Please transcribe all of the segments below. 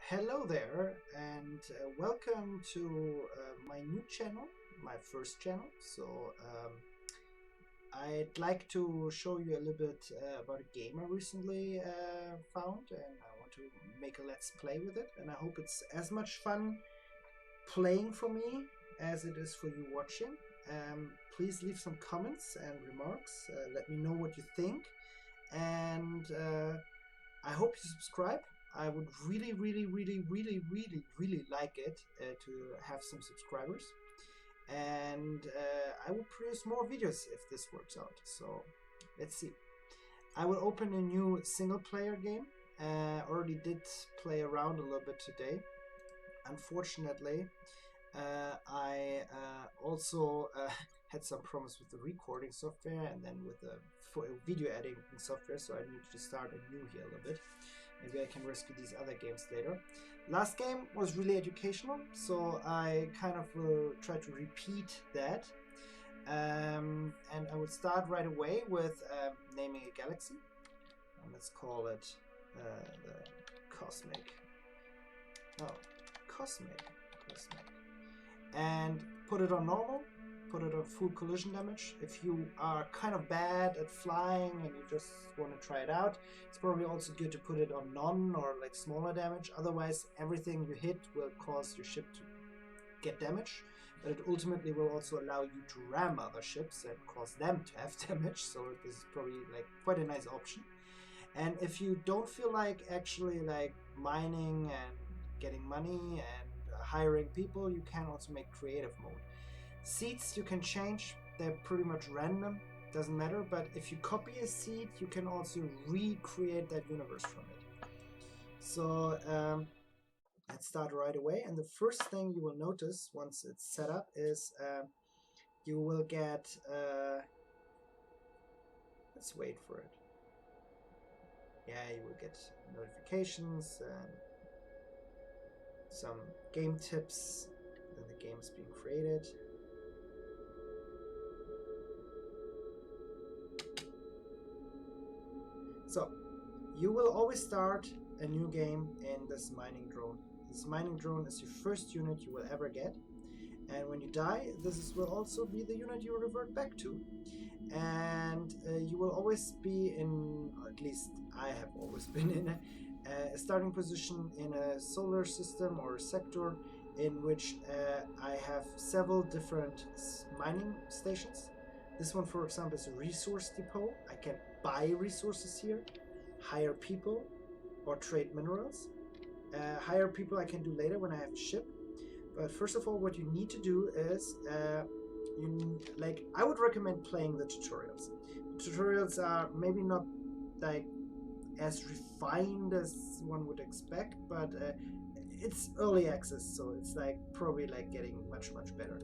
Hello there, and welcome to my new channel, my first channel. I'd like to show you a little bit about a game I recently found, and I want to make a let's play with it. And I hope it's as much fun playing for me as it is for you watching. Please leave some comments and remarks. Let me know what you think, and I hope you subscribe. I would really like it to have some subscribers. And I will produce more videos if this works out. So let's see. I will open a new single player game. Already did play around a little bit today. Unfortunately, I also had some problems with the recording software and then with the video editing software, so I need to start anew here a little bit. Maybe I can rescue these other games later. Last game was really educational, so I kind of will try to repeat that. And I will start right away with naming a galaxy. And let's call it the Cosmic. Cosmic. And put it on normal, put it on full collision damage. If you are kind of bad at flying and you just want to try it out, it's probably also good to put it on none or like smaller damage. Otherwise, everything you hit will cause your ship to get damage, but it ultimately will also allow you to ram other ships and cause them to have damage. So this is probably like quite a nice option. And if you don't feel like actually like mining and getting money and hiring people, you can also make creative mode. Seeds you can change, they're pretty much random, doesn't matter, but if you copy a seed, you can also recreate that universe from it. So let's start right away, and the first thing you will notice once it's set up is you will get, let's wait for it. Yeah, you will get notifications and some game tips, and the game is being created. So, you will always start a new game in this mining drone. This mining drone is your first unit you will ever get, and when you die, will also be the unit you revert back to. And you will always be in, or at least I have always been in a starting position in a solar system or a sector in which I have several different mining stations. This one, for example, is a resource depot. I can buy resources here, hire people, or trade minerals. Hire people I can do later when I have a ship. But first of all, what you need to do is I would recommend playing the tutorials. The tutorials are maybe not like as refined as one would expect, but it's early access, so it's like probably like getting much better.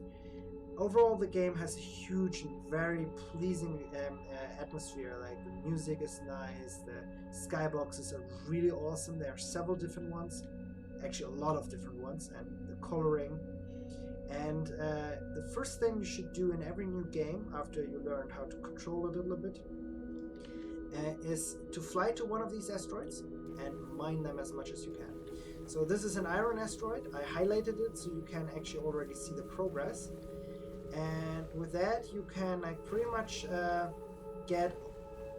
Overall, the game has a huge and very pleasing atmosphere. Like the music is nice, the skyboxes are really awesome. There are several different ones, actually a lot of different ones, and the coloring. And the first thing you should do in every new game after you learn how to control it a little bit is to fly to one of these asteroids and mine them as much as you can. So this is an iron asteroid. I highlighted it so you can actually already see the progress. And with that, you can like pretty much get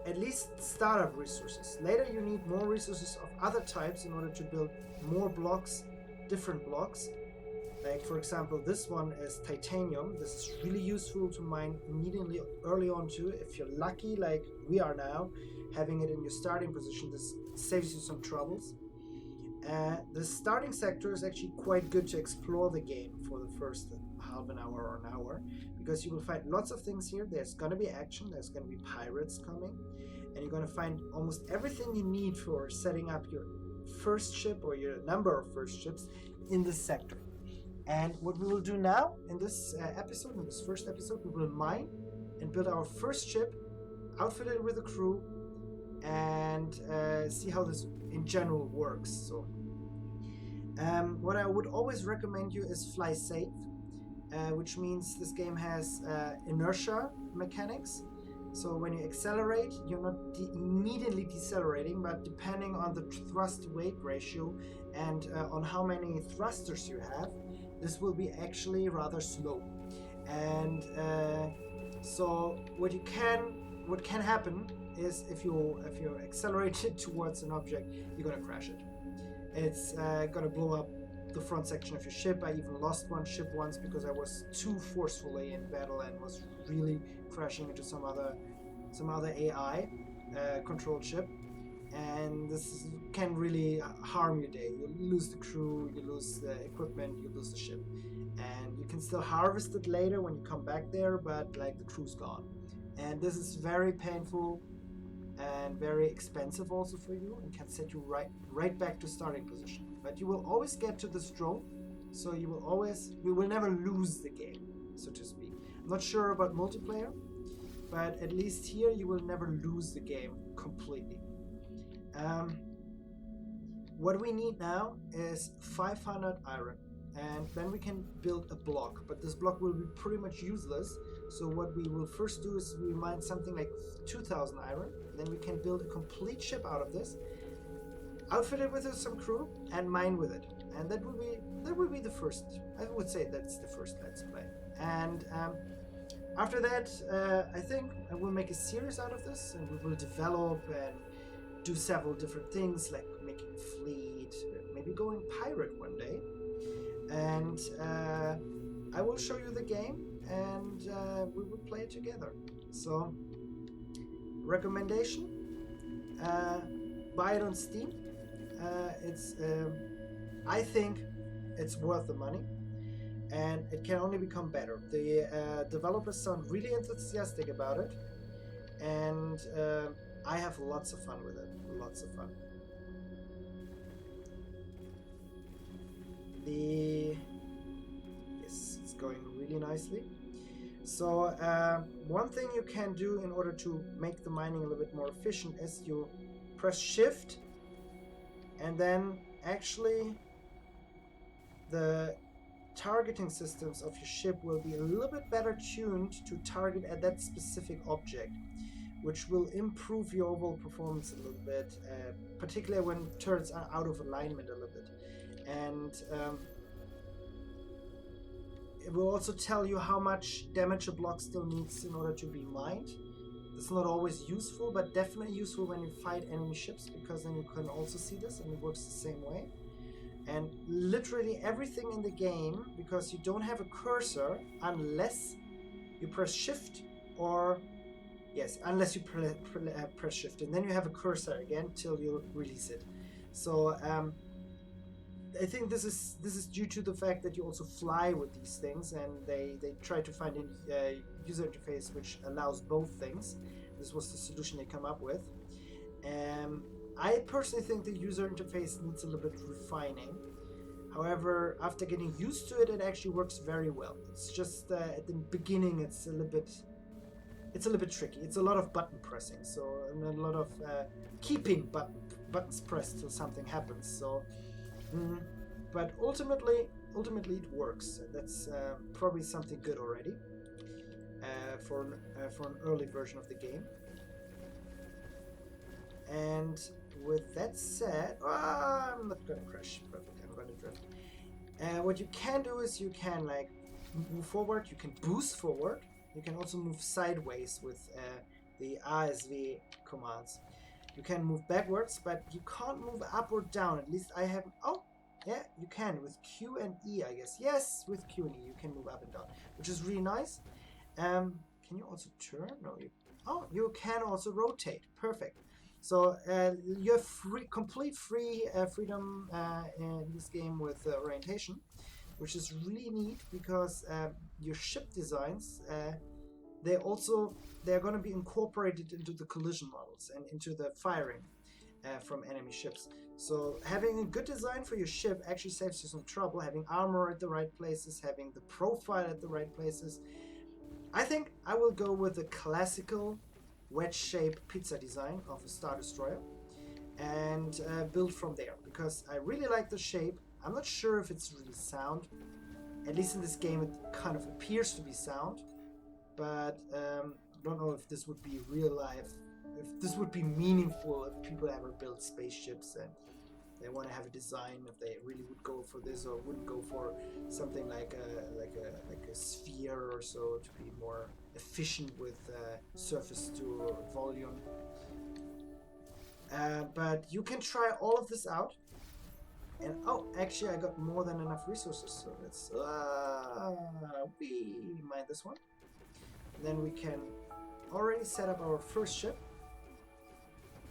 at least startup resources. Later, you need more resources of other types in order to build more blocks, different blocks. Like for example, this one is titanium. This is really useful to mine immediately early on too. If you're lucky, like we are now, having it in your starting position, this saves you some troubles. The starting sector is actually quite good to explore the game for the first half an hour or an hour, because you will find lots of things here. There's going to be action, there's going to be pirates coming, and you're going to find almost everything you need for setting up your first ship or your number of first ships in this sector. And what we will do now in this in this first episode, we will mine and build our first ship, outfit it with a crew, and see how this in general works. So what I would always recommend you is fly safe, which means this game has inertia mechanics. So when you accelerate, you're not immediately decelerating, but depending on the thrust-weight ratio and on how many thrusters you have, this will be actually rather slow. And so what can happen is if you accelerate it towards an object, you're gonna crash it. It's gonna blow up the front section of your ship. I even lost one ship once because I was too forcefully in battle and was really crashing into some other AI controlled ship, and this can really harm your day. You lose the crew, you lose the equipment, you lose the ship, and you can still harvest it later when you come back there, but like the crew's gone, and this is very painful and very expensive also for you, and can set you right back to starting position. But you will always get to this drone, so you will never lose the game, so to speak. I'm not sure about multiplayer, but at least here you will never lose the game completely. What we need now is 500 iron, and then we can build a block, but this block will be pretty much useless. So what we will first do is we mine something like 2000 iron, then we can build a complete ship out of this, outfit it with some crew, and mine with it. And that will be the first. I would say that's the first Let's Play. And after that, I think I will make a series out of this, and we will develop and do several different things, like making a fleet, maybe going pirate one day. And I will show you the game, and we will play it together. So, recommendation: buy it on Steam. I think it's worth the money, and it can only become better. The developers sound really enthusiastic about it, and I have lots of fun with it. Lots of fun. Yes, it's going really nicely. So one thing you can do in order to make the mining a little bit more efficient is you press Shift, and then actually the targeting systems of your ship will be a little bit better tuned to target at that specific object, which will improve your overall performance a little bit, particularly when turrets are out of alignment a little bit. And it will also tell you how much damage a block still needs in order to be mined. It's not always useful, but definitely useful when you fight enemy ships, because then you can also see this, and it works the same way. And literally everything in the game, because you don't have a cursor unless you press Shift, or yes, unless you press Shift, and then you have a cursor again till you release it. So I think this is due to the fact that you also fly with these things, and they try to find a user interface which allows both things. This was the solution they come up with. I personally think the user interface needs a little bit refining. However, after getting used to it, it actually works very well. It's just at the beginning, it's a little bit tricky. It's a lot of button pressing, and a lot of keeping buttons pressed till something happens. So, but ultimately it works. That's probably something good already for an early version of the game. And with that said, I'm not gonna crash. Perfect. I'm gonna drift. What you can do is you can like move forward. You can boost forward. You can also move sideways with the ASV commands. You can move backwards, but you can't move up or down. At least I haven't. Oh, yeah, you can with Q and E, I guess. Yes, with Q and E, you can move up and down, which is really nice. Can you also turn? No. You can also rotate. Perfect. So you have complete freedom in this game with orientation, which is really neat, because your ship designs they're going to be incorporated into the collision models and into the firing from enemy ships. So having a good design for your ship actually saves you some trouble. Having armor at the right places, having the profile at the right places. I think I will go with the classical wedge-shaped pizza design of a Star Destroyer and build from there, because I really like the shape. I'm not sure if it's really sound. At least in this game it kind of appears to be sound, but don't know if this would be real life, if this would be meaningful if people ever build spaceships and they want to have a design, if they really would go for this or wouldn't go for something like a sphere or so to be more efficient with surface to volume. But you can try all of this out. And oh, actually, I got more than enough resources, so let's we mine this one. And then we can already set up our first ship.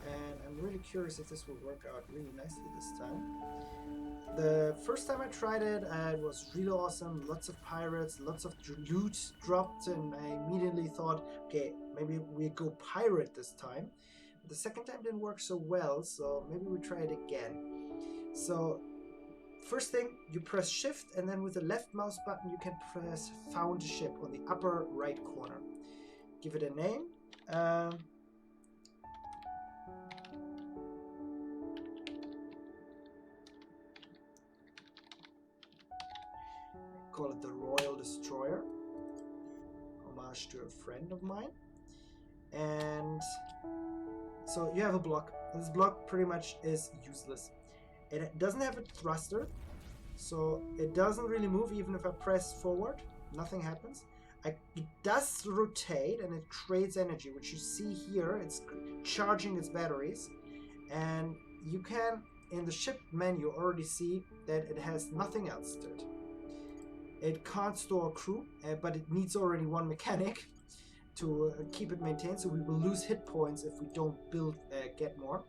And I'm really curious if this will work out really nicely this time. The first time I tried it, it was really awesome. Lots of pirates, lots of loot dropped, and I immediately thought, okay, maybe we go pirate this time. But the second time didn't work so well, so maybe we try it again. So, first thing, you press shift, and then with the left mouse button you can press found ship on the upper right corner. Give it a name. Call it the Royal Destroyer, homage to a friend of mine. And so you have a block. This block pretty much is useless. It doesn't have a thruster, so it doesn't really move. Even if I press forward, nothing happens. It does rotate and it creates energy, which you see here. It's charging its batteries, and you can, in the ship menu, already see that it has nothing else to it. It can't store crew, but it needs already one mechanic to keep it maintained, so we will lose hit points if we don't get more.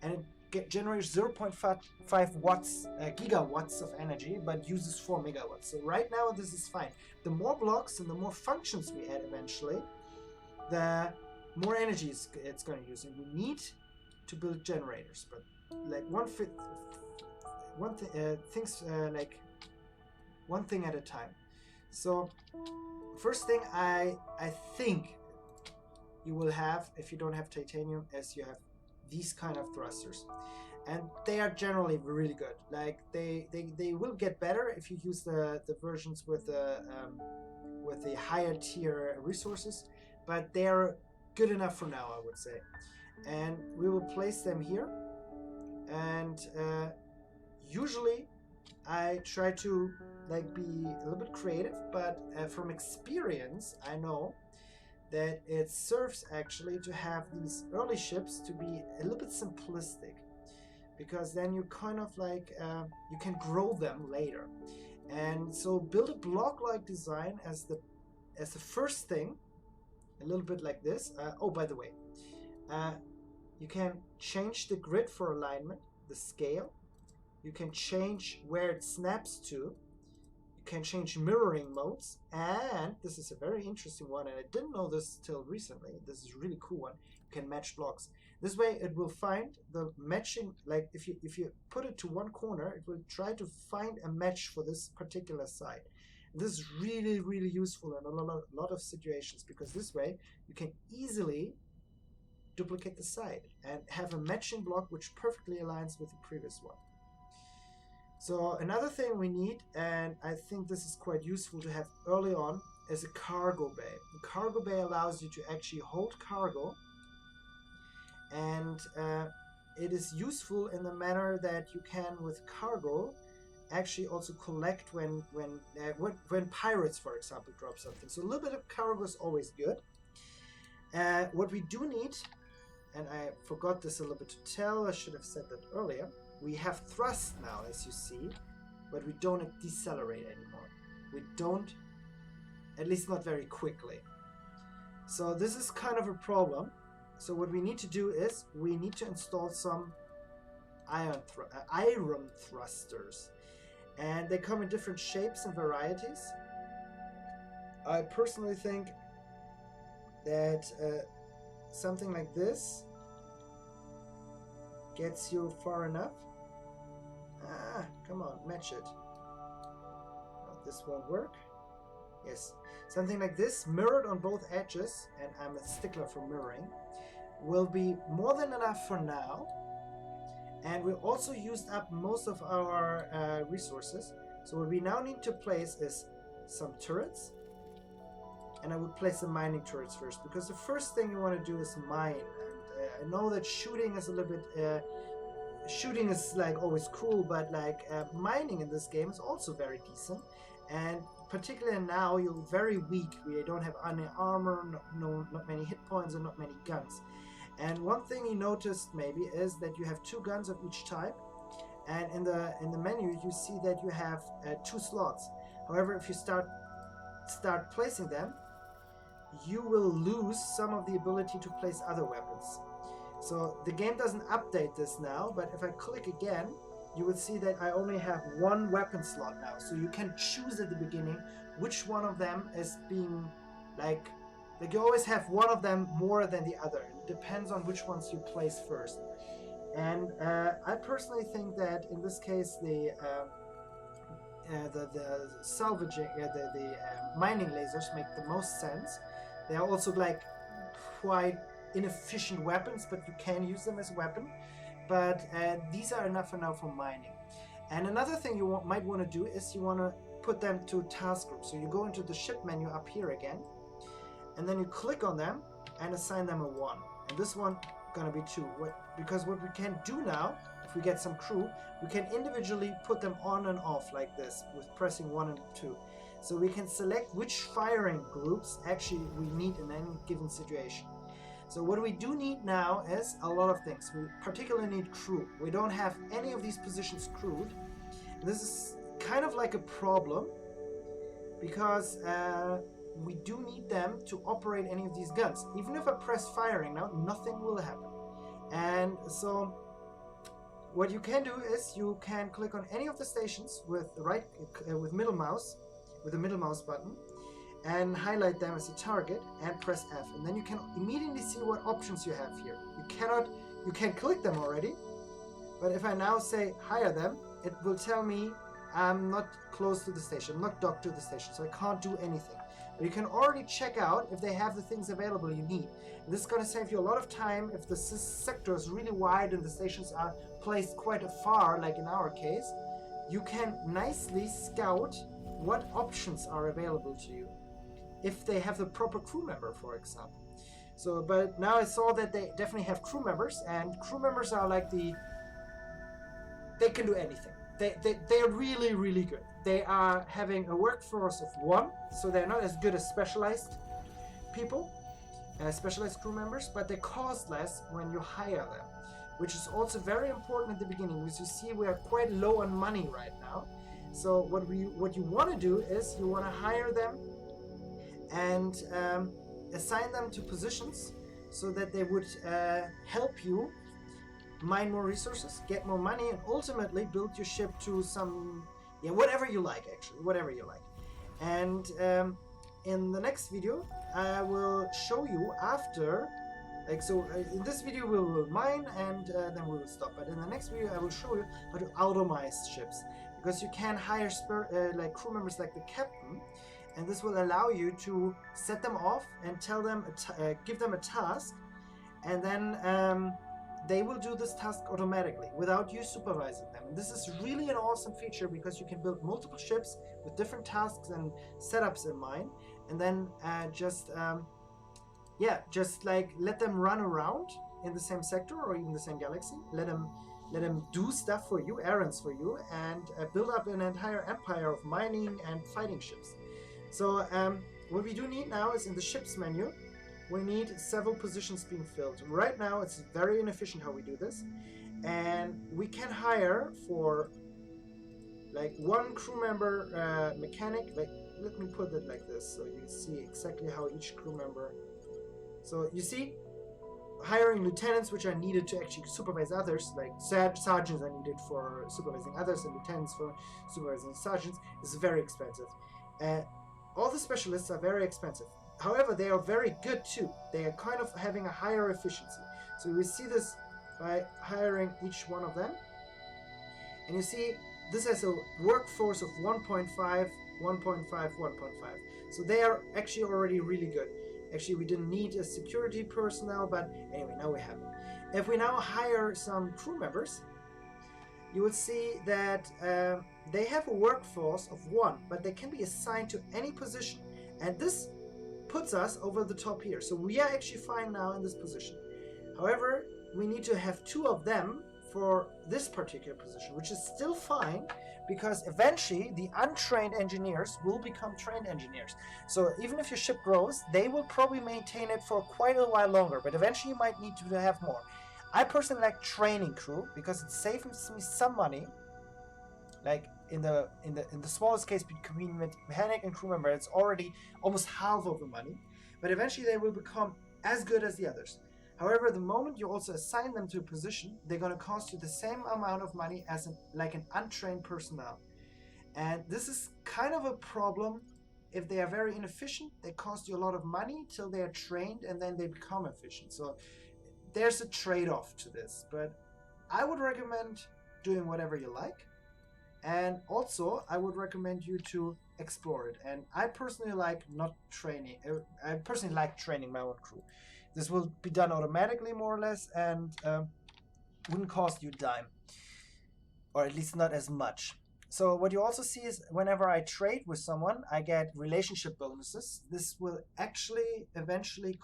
And it generates 0.5 watts, gigawatts of energy, but uses 4 megawatts. So right now this is fine. The more blocks and the more functions we add eventually, the more energy it's going to use. And we need to build generators, but like one thing at a time. So first thing I think you will have, if you don't have titanium, is you have these kind of thrusters, and they are generally really good. Like they will get better if you use the versions with the higher tier resources, but they are good enough for now, I would say. And we will place them here, and usually I try to like be a little bit creative, but from experience I know that it serves actually to have these early ships to be a little bit simplistic, because then you kind of like you can grow them later. And so build a block-like design as the first thing, a little bit like this. Oh, by the way, you can change the grid for alignment, the scale. You can change where it snaps to. You can change mirroring modes, and this is a very interesting one, and I didn't know this till recently. This is a really cool one. You can match blocks. This way it will find the matching, like if you put it to one corner, it will try to find a match for this particular side. And this is really, really useful in a lot of situations, because this way you can easily duplicate the side and have a matching block which perfectly aligns with the previous one. So another thing we need, and I think this is quite useful to have early on, is a cargo bay. The cargo bay allows you to actually hold cargo, and it is useful in the manner that you can, with cargo, actually also collect when pirates, for example, drop something. So a little bit of cargo is always good. What we do need, and I forgot this a little bit to tell, I should have said that earlier. We have thrust now, as you see, but we don't decelerate anymore. We don't, at least not very quickly. So this is kind of a problem. So what we need to do is we need to install some iron thrusters. And they come in different shapes and varieties. I personally think that something like this gets you far enough. Come on, match it. No, this won't work. Yes, something like this, mirrored on both edges, and I'm a stickler for mirroring, will be more than enough for now. And we also used up most of our resources. So what we now need to place is some turrets, and I would place the mining turrets first, because the first thing you want to do is mine. And I know that shooting is a little bit shooting is like always cool, but like mining in this game is also very decent. And particularly now you're very weak. We don't have any armor, not many hit points, and not many guns. And one thing you noticed maybe is that you have 2 guns of each type, and in the menu you see that you have 2 slots. However, if you start placing them, you will lose some of the ability to place other weapons. So the game doesn't update this now, but if I click again, you will see that I only have 1 weapon slot now. So you can choose at the beginning which one of them is being like you always have one of them more than the other. It depends on which ones you place first. And I personally think that in this case the salvaging, the mining lasers make the most sense. They are also like quite inefficient weapons, but you can use them as a weapon. But these are enough for now for mining. And another thing you might want to do is you want to put them to task groups. So you go into the ship menu up here again, and then you click on them and assign them a 1. And this one gonna be 2. Because what we can do now, if we get some crew, we can individually put them on and off like this with pressing 1 and 2. So we can select which firing groups actually we need in any given situation. So what we do need now is a lot of things. We particularly need crew. We don't have any of these positions crewed. This is kind of like a problem, because we do need them to operate any of these guns. Even if I press firing now, nothing will happen. And so what you can do is you can click on any of the stations with the middle mouse button, and highlight them as a target and press F, and then you can immediately see what options you have here. You can click them already, but if I now say hire them, it will tell me I'm not close to the station, I'm not docked to the station, so I can't do anything. But you can already check out if they have the things available you need. And this is going to save you a lot of time if the sector is really wide and the stations are placed quite far, like in our case. You can nicely scout what options are available to you, if they have the proper crew member, for example. So, but now I saw that they definitely have crew members, and crew members are like they can do anything. They're really, really good. They are having a workforce of 1, so they're not as good as specialized people, specialized crew members, but they cost less when you hire them, which is also very important at the beginning, because you see we are quite low on money right now. So what you want to do is you want to hire them and assign them to positions so that they would help you mine more resources, get more money, and ultimately build your ship to some, whatever you like, actually, whatever you like. And in the next video, I will show you after, in this video we will mine and then we will stop. But in the next video, I will show you how to automize ships, because you can hire crew members like the captain, and this will allow you to set them off and tell them, give them a task, and then they will do this task automatically without you supervising them. And this is really an awesome feature, because you can build multiple ships with different tasks and setups in mind, and then just like let them run around in the same sector or even the same galaxy. Let them do stuff for you, errands for you, and build up an entire empire of mining and fighting ships. So what we do need now is in the ships menu, we need several positions being filled. Right now it's very inefficient how we do this, and we can hire for like 1 crew member mechanic. Let me put it like this so you see exactly how each crew member. So you see, hiring lieutenants, which are needed to actually supervise others, like sergeants are needed for supervising others, and lieutenants for supervising sergeants, is very expensive. All the specialists are very expensive. However, they are very good too. They are kind of having a higher efficiency. So we see this by hiring each one of them. And you see, this has a workforce of 1.5, 1.5, 1.5. So they are actually already really good. Actually, we didn't need a security personnel, but anyway, now we have it. If we now hire some crew members, you will see that they have a workforce of 1, but they can be assigned to any position. And this puts us over the top here. So we are actually fine now in this position. However, we need to have 2 of them for this particular position, which is still fine, because eventually the untrained engineers will become trained engineers. So even if your ship grows, they will probably maintain it for quite a while longer, but eventually you might need to have more. I personally like training crew because it saves me some money. Like in the smallest case between mechanic and crew member, it's already almost half of the money, but eventually they will become as good as the others. However, the moment you also assign them to a position, they're going to cost you the same amount of money as an untrained personnel. And this is kind of a problem. If they are very inefficient, they cost you a lot of money till they are trained, and then they become efficient. So there's a trade-off to this, but I would recommend doing whatever you like. And also, I would recommend you to explore it. And I personally like not training. I personally like training my own crew. This will be done automatically, more or less, and wouldn't cost you a dime, or at least not as much. So what you also see is whenever I trade with someone, I get relationship bonuses. This will actually eventually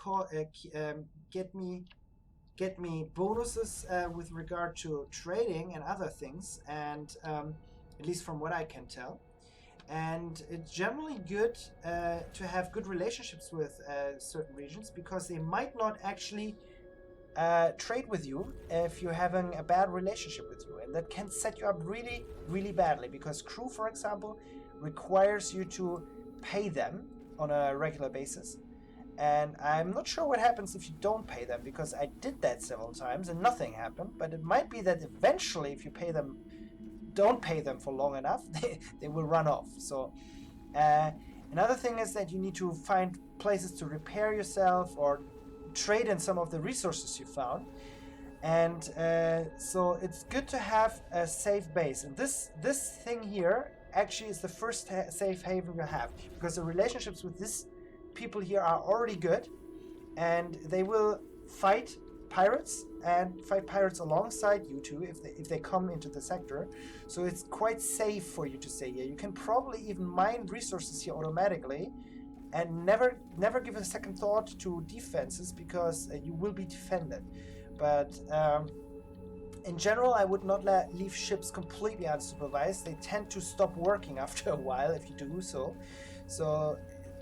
get me bonuses with regard to trading and other things, and at least from what I can tell. And it's generally good to have good relationships with certain regions, because they might not actually trade with you if you're having a bad relationship with you, and that can set you up really, really badly, because crew, for example, requires you to pay them on a regular basis. And I'm not sure what happens if you don't pay them, because I did that several times and nothing happened. But it might be that eventually, if you don't pay them for long enough, they will run off. So another thing is that you need to find places to repair yourself or trade in some of the resources you found. And so it's good to have a safe base. And this thing here actually is the first safe haven you have, because the relationships with these people here are already good, and they will fight pirates alongside you two if they come into the sector. So it's quite safe for you to stay here. You can probably even mine resources here automatically, and never give a second thought to defenses, because you will be defended. But in general, I would not leave ships completely unsupervised. They tend to stop working after a while if you do so. So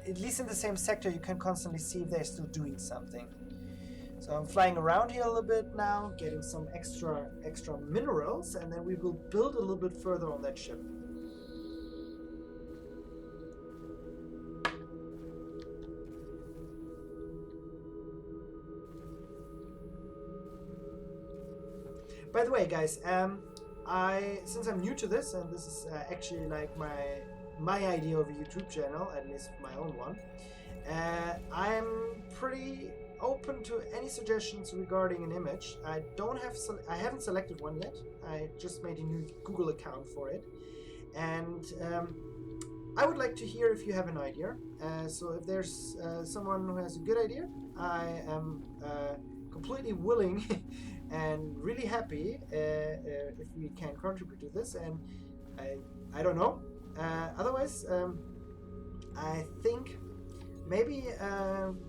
at least in the same sector, you can constantly see if they're still doing something. So I'm flying around here a little bit now, getting some extra minerals, and then we will build a little bit further on that ship. By the way, guys, since I'm new to this, and this is actually like my idea of a YouTube channel, at least my own one, I'm pretty open to any suggestions regarding an image. I haven't selected one yet. I just made a new Google account for it, and I would like to hear if you have an idea. So if there's someone who has a good idea, I am completely willing and really happy if we can contribute to this. And I don't know. Otherwise, I think maybe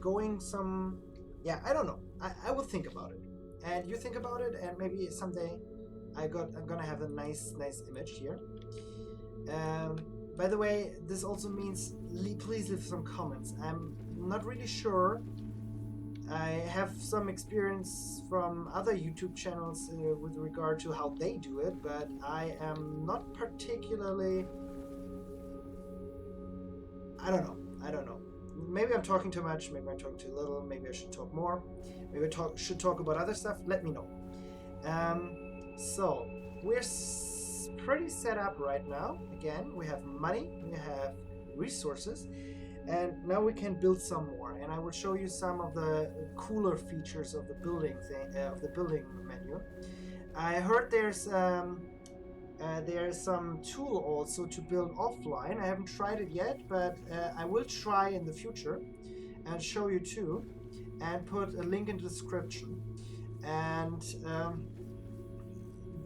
going some. Yeah, I don't know. I will think about it, and you think about it, and maybe someday I'm gonna have a nice image here. By the way, this also means please leave some comments. I'm not really sure. I have some experience from other YouTube channels with regard to how they do it, but I am not particularly. I don't know. Maybe I'm talking too much, maybe I'm talking too little, maybe I should talk more, maybe I should talk about other stuff. Let me know. So we're pretty set up right now. Again, we have money, we have resources, and now we can build some more. And I will show you some of the cooler features of the building menu. I heard there's some tool also to build offline. I haven't tried it yet, but I will try in the future and show you too, and put a link in the description. And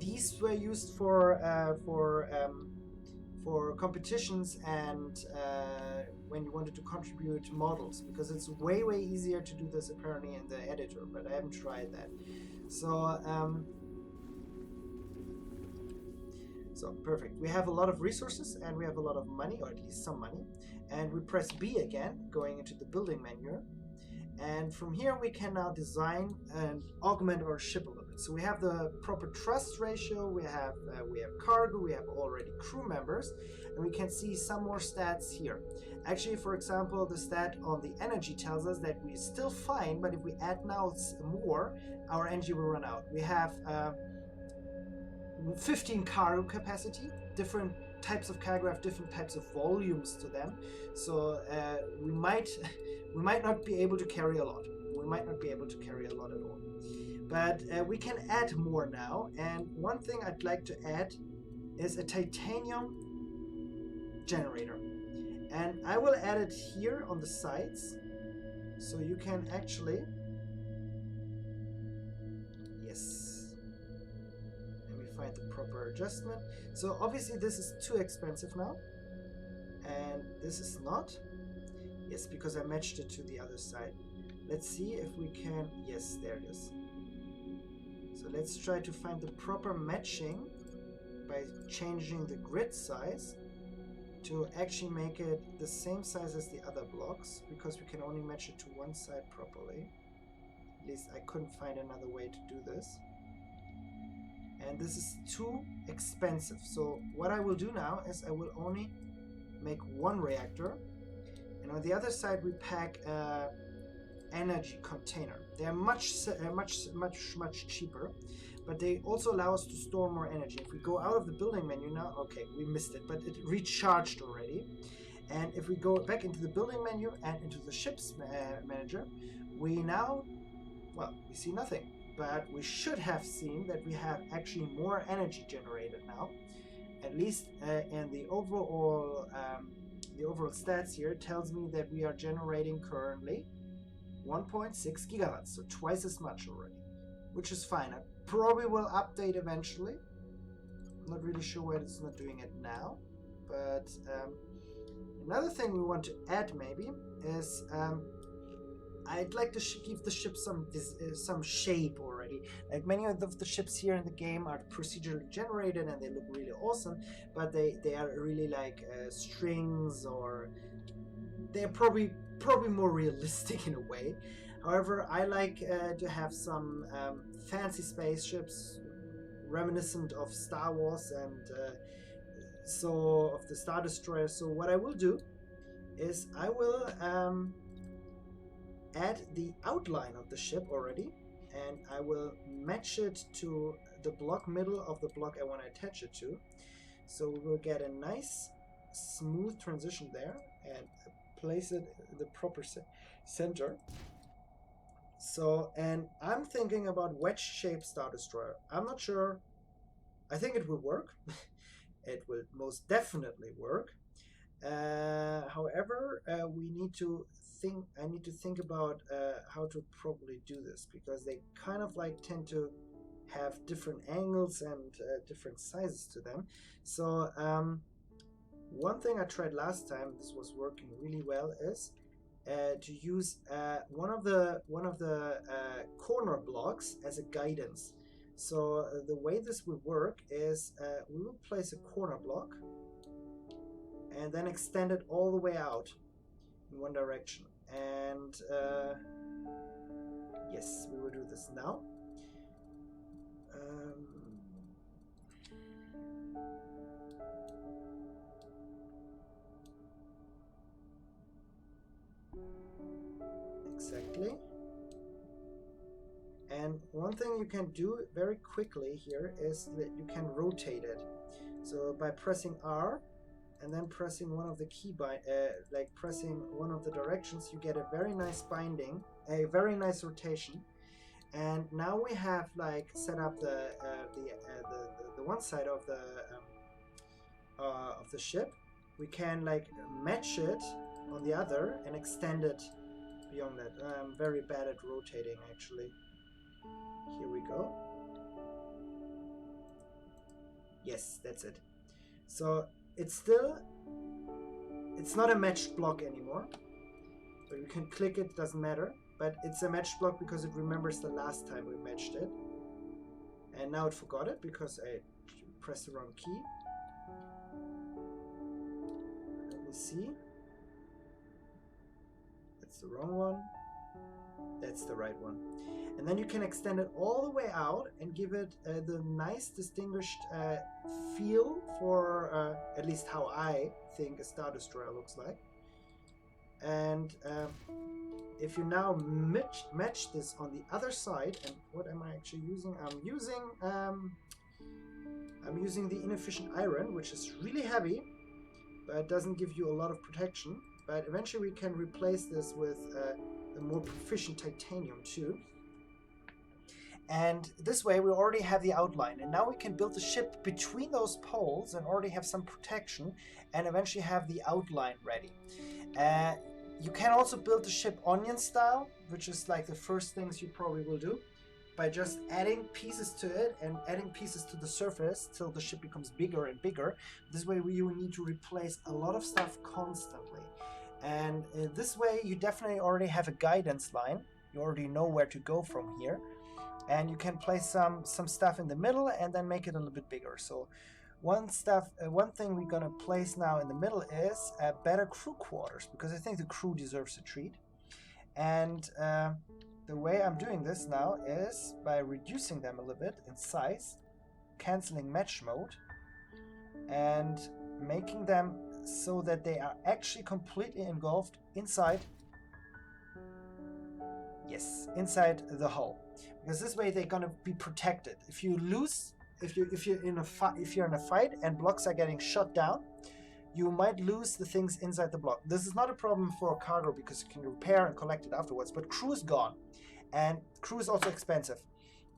these were used for competitions and when you wanted to contribute models, because it's way easier to do this apparently in the editor, but I haven't tried that. So perfect. We have a lot of resources and we have a lot of money, or at least some money. And we press B again, going into the building menu. And from here we can now design and augment our ship a little bit. So we have the proper thrust ratio, we have cargo, we have already crew members, and we can see some more stats here. Actually, for example, the stat on the energy tells us that we're still fine, but if we add now more, our energy will run out. We have 15 cargo capacity. Different types of cargo have different types of volumes to them, so we might not be able to carry a lot. We might not be able to carry a lot at all, but we can add more now. And one thing I'd like to add is a titanium generator, and I will add it here on the sides, so you can actually, yes, find the proper adjustment. So obviously this is too expensive now, and this is not. Yes, because I matched it to the other side. Let's see if we can. Yes, there it is. So let's try to find the proper matching by changing the grid size to actually make it the same size as the other blocks, because we can only match it to one side properly. At least I couldn't find another way to do this. And this is too expensive. So what I will do now is I will only make one reactor, and on the other side we pack a energy container. They are much cheaper, but they also allow us to store more energy. If we go out of the building menu now, okay, we missed it, but it recharged already. And if we go back into the building menu and into the ships manager, we now, well, we see nothing. But we should have seen that we have actually more energy generated now. At least in the overall stats here, it tells me that we are generating currently 1.6 gigawatts, so twice as much already, which is fine. I probably will update eventually. I'm not really sure why it's not doing it now, but another thing we want to add maybe is I'd like to give the ship some shape already. Like many of the ships here in the game are procedurally generated and they look really awesome, but they are really like strings, or they're probably more realistic in a way. However, I like to have some fancy spaceships reminiscent of Star Wars and so of the Star Destroyer. So what I will do is I will add the outline of the ship already, and I will match it to the block middle of the block I want to attach it to. So we will get a nice smooth transition there and place it in the proper center. So, and I'm thinking about wedge-shaped Star Destroyer. I'm not sure. I think it will work. It will most definitely work. However, we need to think. I need to think about how to properly do this, because they kind of like tend to have different angles and different sizes to them. So one thing I tried last time, this was working really well, is to use one of the corner blocks as a guidance. So the way this will work is we will place a corner block and then extend it all the way out in one direction. And yes, we will do this now. Exactly. And one thing you can do very quickly here is that you can rotate it. So by pressing R and then pressing one of the like pressing one of the directions, you get a very nice binding, a very nice rotation. And now we have like set up the one side of the ship. We can like match it on the other and extend it beyond that. I'm very bad at rotating actually. Here we go. Yes, that's it. So it's not a matched block anymore. But you can click it, doesn't matter. But it's a matched block because it remembers the last time we matched it. And now it forgot it because I pressed the wrong key. Let me see. That's the wrong one. That's the right one. And then you can extend it all the way out and give it the nice distinguished feel for at least how I think a Star Destroyer looks like. And if you now match this on the other side, and what am I actually using? I'm using the inefficient iron, which is really heavy, but doesn't give you a lot of protection. But eventually we can replace this with a more proficient titanium too. And this way we already have the outline, and now we can build the ship between those poles and already have some protection and eventually have the outline ready. You can also build the ship onion style, which is like the first things you probably will do, by just adding pieces to it and adding pieces to the surface till the ship becomes bigger and bigger. This way you need to replace a lot of stuff constantly. And this way you definitely already have a guidance line. You already know where to go from here. And you can place some stuff in the middle and then make it a little bit bigger. So one thing we're gonna place now in the middle is better crew quarters, because I think the crew deserves a treat. And the way I'm doing this now is by reducing them a little bit in size, canceling match mode, and making them so that they are actually completely engulfed inside the hull. Because this way they're gonna be protected. If you lose, if you're in a fight and blocks are getting shut down, you might lose the things inside the block. This is not a problem for cargo because you can repair and collect it afterwards. But crew is gone, and crew is also expensive,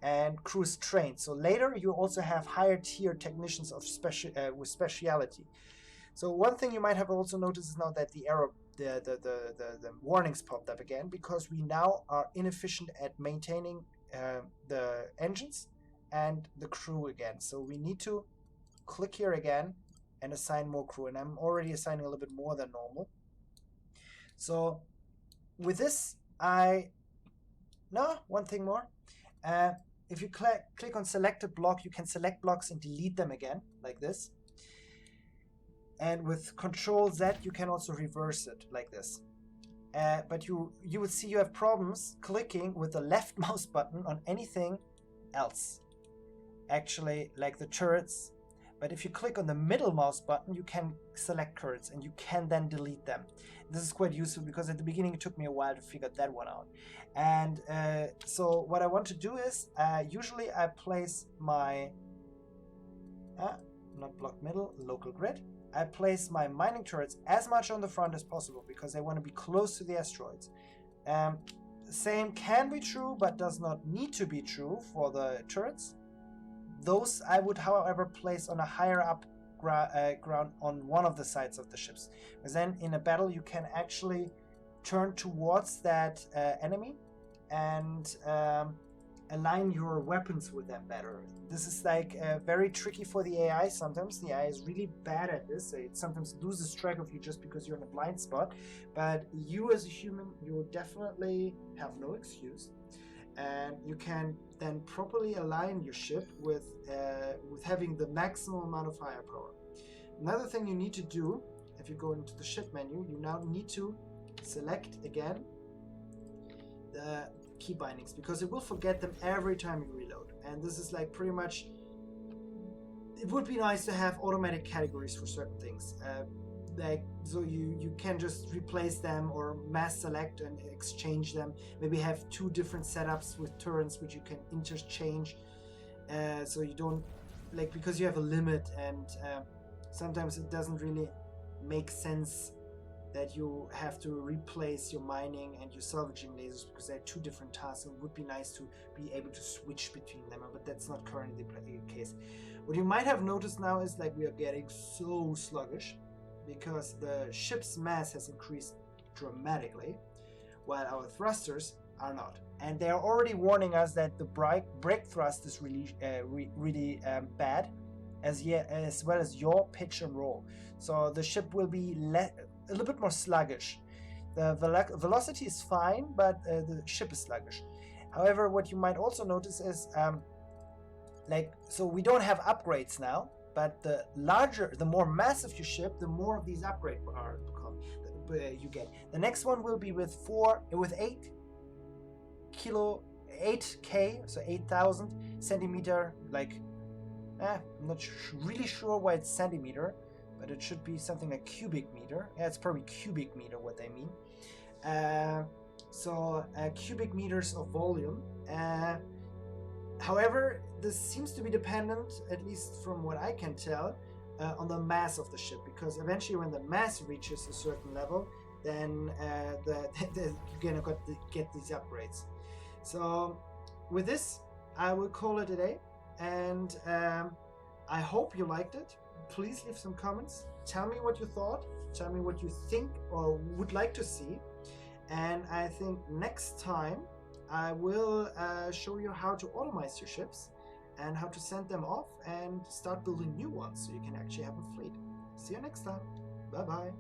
and crew is trained. So later you also have higher tier technicians of with speciality. So one thing you might have also noticed is now that the error. The warnings popped up again because we now are inefficient at maintaining the engines and the crew again. So we need to click here again and assign more crew, and I'm already assigning a little bit more than normal. So with this, one thing more. If you click on selected block, you can select blocks and delete them again like this. And with Control Z, you can also reverse it like this. But you would see you have problems clicking with the left mouse button on anything else. Actually, like the turrets. But if you click on the middle mouse button, you can select turrets and you can then delete them. This is quite useful because at the beginning it took me a while to figure that one out. And so what I want to do is, usually I place my, not block middle, local grid. I place my mining turrets as much on the front as possible because I want to be close to the asteroids. Same can be true, but does not need to be true for the turrets. Those I would, however, place on a higher up ground on one of the sides of the ships. Because then in a battle you can actually turn towards that enemy and align your weapons with them better. This is like very tricky for the AI sometimes. The AI is really bad at this. It sometimes loses track of you just because you're in a blind spot. But you as a human, you definitely have no excuse. And you can then properly align your ship with having the maximum amount of firepower. Another thing you need to do, if you go into the ship menu, you now need to select again the key bindings, because it will forget them every time you reload. And this is like pretty much, it would be nice to have automatic categories for certain things, like so you can just replace them or mass select and exchange them. Maybe have two different setups with turrets which you can interchange, so you don't, like, because you have a limit, and sometimes it doesn't really make sense that you have to replace your mining and your salvaging lasers because they're two different tasks. It would be nice to be able to switch between them, but that's not currently the case. What you might have noticed now is like we are getting so sluggish because the ship's mass has increased dramatically while our thrusters are not. And they are already warning us that the brake thrust is really bad. as well as your pitch and roll. So the ship will be a little bit more sluggish. The velocity is fine, but the ship is sluggish. However, what you might also notice is so we don't have upgrades now, but the more massive your ship, the more of these upgrades you get. The next one will be with 8K, so 8,000 centimeter. I'm not really sure why it's centimeter, but it should be something like cubic meter. Yeah, it's probably cubic meter what they mean. Cubic meters of volume. However, this seems to be dependent, at least from what I can tell, on the mass of the ship, because eventually when the mass reaches a certain level, then you're gonna get these upgrades. So with this, I will call it a day, and I hope you liked it. Please leave some comments. Tell me what you thought. Tell me what you think or would like to see. And I think next time I will show you how to automize your ships and how to send them off and start building new ones so you can actually have a fleet. See you next time. Bye bye.